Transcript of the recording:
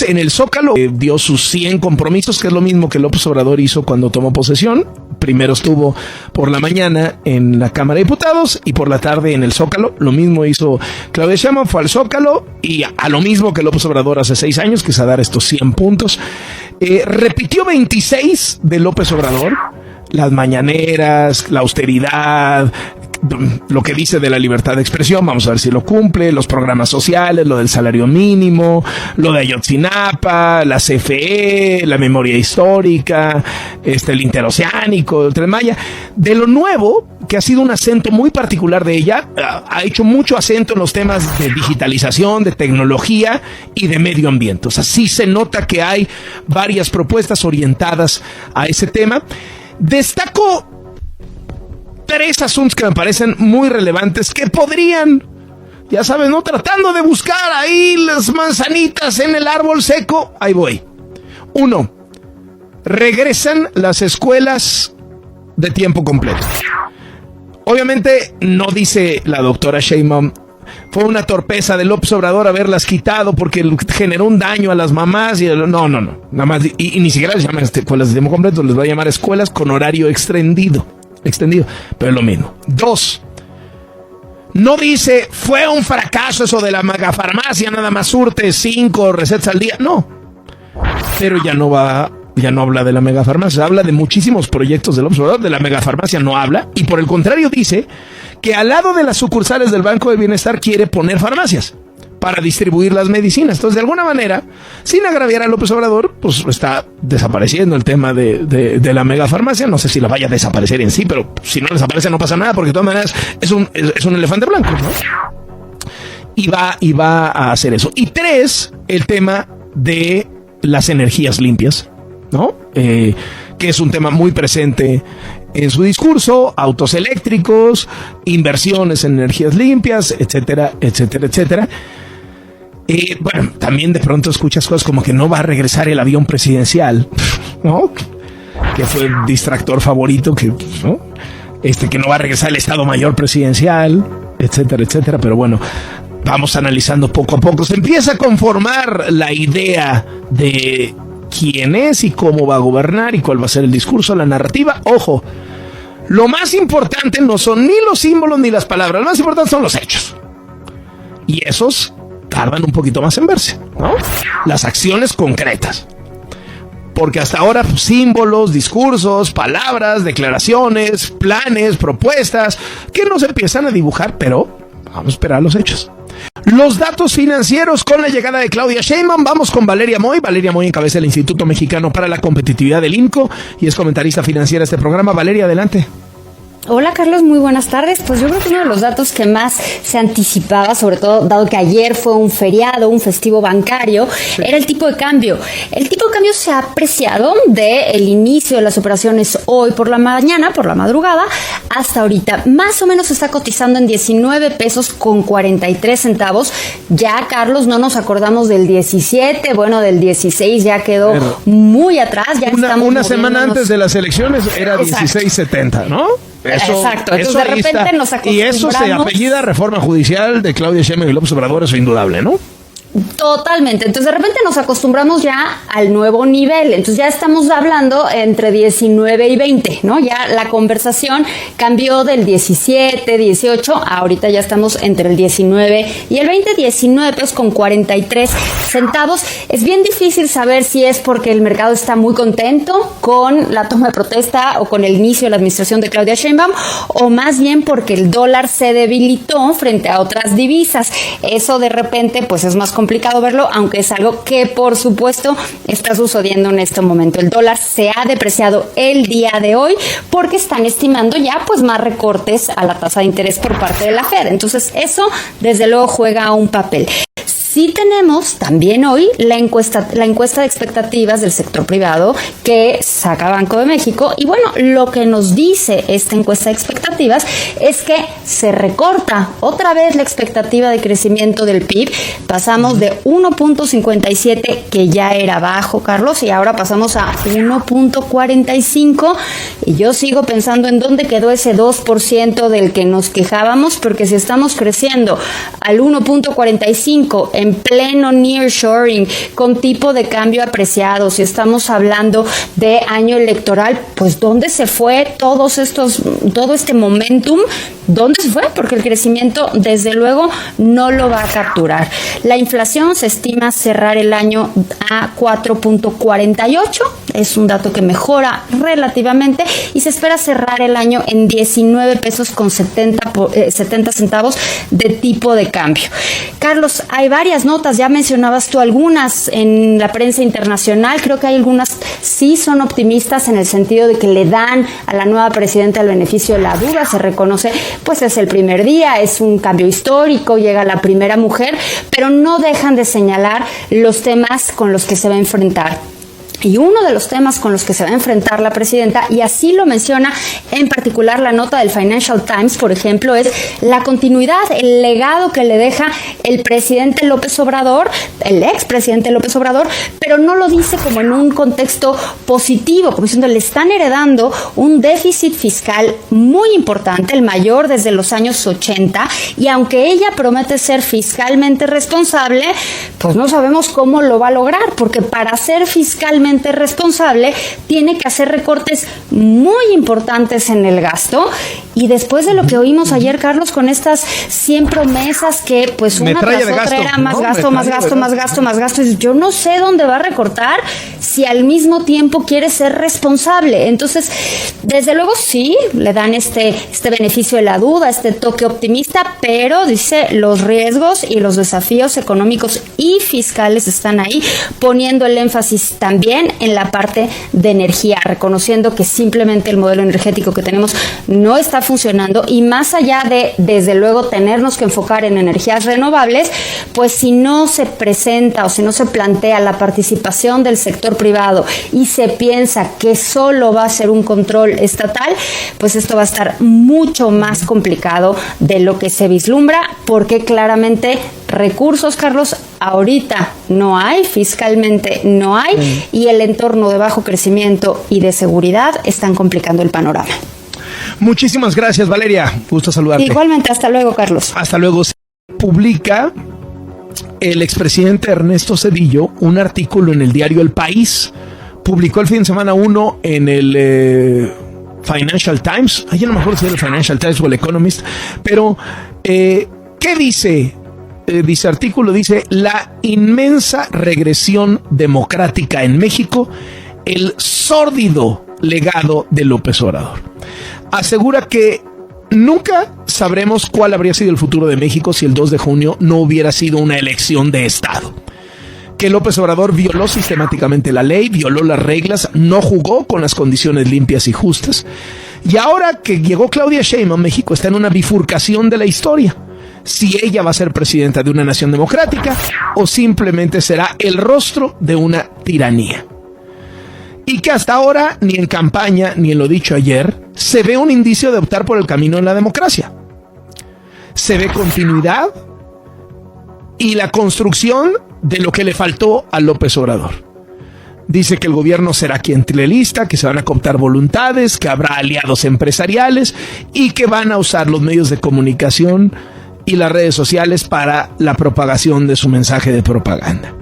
En el Zócalo dio sus 100 compromisos, que es lo mismo que López Obrador hizo cuando tomó posesión. Primero estuvo por la mañana en la Cámara de Diputados y por la tarde en el Zócalo. Lo mismo hizo Claudia Sheinbaum, fue al Zócalo y a lo mismo que López Obrador hace 6 años, que es a dar estos 100 puntos. Repitió 26 de López Obrador. Las mañaneras, la austeridad, lo que dice de la libertad de expresión, vamos a ver si lo cumple, los programas sociales, lo del salario mínimo, lo de Ayotzinapa, la CFE, la memoria histórica, el interoceánico, el Tren Maya. De lo nuevo, que ha sido un acento muy particular de ella, ha hecho mucho acento en los temas de digitalización, de tecnología y de medio ambiente. O sea, sí se nota que hay varias propuestas orientadas a ese tema. Destaco 3 asuntos que me parecen muy relevantes, que podrían, ya sabes, ¿no? Tratando de buscar ahí las manzanitas en el árbol seco. Ahí voy. 1. Regresan las escuelas de tiempo completo. Obviamente no dice la doctora Sheinbaum, fue una torpeza de López Obrador haberlas quitado porque generó un daño a las mamás. No. Nada más, y ni siquiera les llaman escuelas de tiempo completo, les va a llamar escuelas con horario extendido, pero es lo mismo. 2. No dice, fue un fracaso eso de la megafarmacia, nada más surte 5 recetas al día. No. Pero ya no habla de la megafarmacia, habla de muchísimos proyectos de López Obrador. De la megafarmacia no habla, y por el contrario dice que al lado de las sucursales del Banco del Bienestar quiere poner farmacias para distribuir las medicinas. Entonces, de alguna manera, sin agraviar a López Obrador, pues está desapareciendo el tema de la megafarmacia. No sé si la vaya a desaparecer en sí, pero si no desaparece no pasa nada, porque de todas maneras es un elefante blanco, ¿no? Y va a hacer eso. Y 3, el tema de las energías limpias, ¿no? Que es un tema muy presente en su discurso, autos eléctricos, inversiones en energías limpias, etcétera, etcétera, etcétera. Bueno, también de pronto escuchas cosas como que no va a regresar el avión presidencial, ¿no? Que fue el distractor favorito, ¿no? Que no va a regresar el Estado Mayor presidencial, etcétera, etcétera. Pero bueno, vamos analizando poco a poco. Se empieza a conformar la idea de quién es y cómo va a gobernar y cuál va a ser el discurso, la narrativa. Ojo, lo más importante no son ni los símbolos ni las palabras, lo más importante son los hechos. Y esos tardan un poquito más en verse, ¿no? Las acciones concretas. Porque hasta ahora, pues, símbolos, discursos, palabras, declaraciones, planes, propuestas, que no se empiezan a dibujar, pero vamos a esperar los hechos. Los datos financieros con la llegada de Claudia Sheinbaum. Vamos con Valeria Moy. Valeria Moy encabeza el Instituto Mexicano para la Competitividad del INCO y es comentarista financiera de este programa. Valeria, adelante. Hola Carlos, muy buenas tardes. Pues yo creo que uno de los datos que más se anticipaba, sobre todo dado que ayer fue un feriado, un festivo bancario, era el tipo de cambio. El tipo de cambio se ha apreciado del inicio de las operaciones hoy por la mañana, por la madrugada, hasta ahorita. Más o menos se está cotizando en 19 pesos con 43 centavos. Ya, Carlos, no nos acordamos del 17, bueno, del 16 ya quedó muy atrás. Ya una semana antes de las elecciones era 16.70, ¿no? Exacto, entonces de repente nos acostumbramos. Y eso se apellida reforma judicial de Claudia Sheinbaum y López Obrador, eso es indudable, ¿no? Totalmente, entonces de repente nos acostumbramos ya al nuevo nivel, entonces ya estamos hablando entre 19 y 20, ¿no? Ya la conversación cambió del 17, 18, ahorita ya estamos entre el 19 y el 20, 19 pesos con 43 centavos. Es bien difícil saber si es porque el mercado está muy contento con la toma de protesta o con el inicio de la administración de Claudia Sheinbaum, o más bien porque el dólar se debilitó frente a otras divisas. Eso de repente pues es más complicado verlo, aunque es algo que por supuesto está sucediendo en este momento. El dólar se ha depreciado el día de hoy porque están estimando ya pues más recortes a la tasa de interés por parte de la Fed. Entonces eso desde luego juega un papel. Sí tenemos también hoy la encuesta de expectativas del sector privado que saca Banco de México, y bueno, lo que nos dice esta encuesta de expectativas es que se recorta otra vez la expectativa de crecimiento del PIB. Pasamos de 1.57, que ya era bajo, Carlos, y ahora pasamos a 1.45, y yo sigo pensando en dónde quedó ese 2% del que nos quejábamos, porque si estamos creciendo al 1.45 en pleno nearshoring, con tipo de cambio apreciado, si estamos hablando de año electoral, pues ¿dónde se fue todo este momentum? ¿Dónde se fue? Porque el crecimiento, desde luego, no lo va a capturar. La inflación se estima cerrar el año a 4.48, es un dato que mejora relativamente, y se espera cerrar el año en 19 pesos con 70 centavos de tipo de cambio. Carlos, hay varias notas, ya mencionabas tú algunas en la prensa internacional, creo que hay algunas sí son optimistas en el sentido de que le dan a la nueva presidenta el beneficio de la duda, se reconoce, pues es el primer día, es un cambio histórico, llega la primera mujer, pero no dejan de señalar los temas con los que se va a enfrentar. Y uno de los temas con los que se va a enfrentar la presidenta, y así lo menciona en particular la nota del Financial Times, por ejemplo, es la continuidad, el legado que le deja el presidente López Obrador, el expresidente López Obrador, pero no lo dice como en un contexto positivo, como diciendo, le están heredando un déficit fiscal muy importante, el mayor desde los años 80, y aunque ella promete ser fiscalmente responsable, pues no sabemos cómo lo va a lograr, porque para ser fiscalmente responsable tiene que hacer recortes muy importantes en el gasto, y después de lo que oímos ayer, Carlos, con estas 100 promesas que pues una tras otra era más gasto, yo no sé dónde va a recortar si al mismo tiempo quiere ser responsable. Entonces, desde luego sí, le dan este beneficio de la duda, este toque optimista, pero dice los riesgos y los desafíos económicos y fiscales están ahí, poniendo el énfasis también en la parte de energía, reconociendo que simplemente el modelo energético que tenemos no está funcionando, y más allá de, desde luego, tenernos que enfocar en energías renovables, pues si no se presenta o si no se plantea la participación del sector privado y se piensa que solo va a ser un control estatal, pues esto va a estar mucho más complicado de lo que se vislumbra, porque claramente recursos, Carlos, ahorita no hay, fiscalmente no hay, y el entorno de bajo crecimiento y de seguridad están complicando el panorama. Muchísimas gracias, Valeria. Gusto saludarte. Igualmente, hasta luego, Carlos. Hasta luego. Se publica el expresidente Ernesto Zedillo un artículo en el diario El País. Publicó el fin de semana uno en el Financial Times. Yo no me acuerdo si era el Financial Times o el Economist. Pero, ¿qué dice? Dice artículo, dice: la inmensa regresión democrática en México, el sórdido legado de López Obrador. Asegura que nunca sabremos cuál habría sido el futuro de México si el 2 de junio no hubiera sido una elección de Estado. Que López Obrador violó sistemáticamente la ley, violó las reglas, no jugó con las condiciones limpias y justas. Y ahora que llegó Claudia Sheinbaum, México está en una bifurcación de la historia. Si ella va a ser presidenta de una nación democrática o simplemente será el rostro de una tiranía. Y que hasta ahora, ni en campaña, ni en lo dicho ayer, se ve un indicio de optar por el camino de la democracia. Se ve continuidad y la construcción de lo que le faltó a López Obrador. Dice que el gobierno será clientelista, que se van a cooptar voluntades, que habrá aliados empresariales y que van a usar los medios de comunicación y las redes sociales para la propagación de su mensaje de propaganda.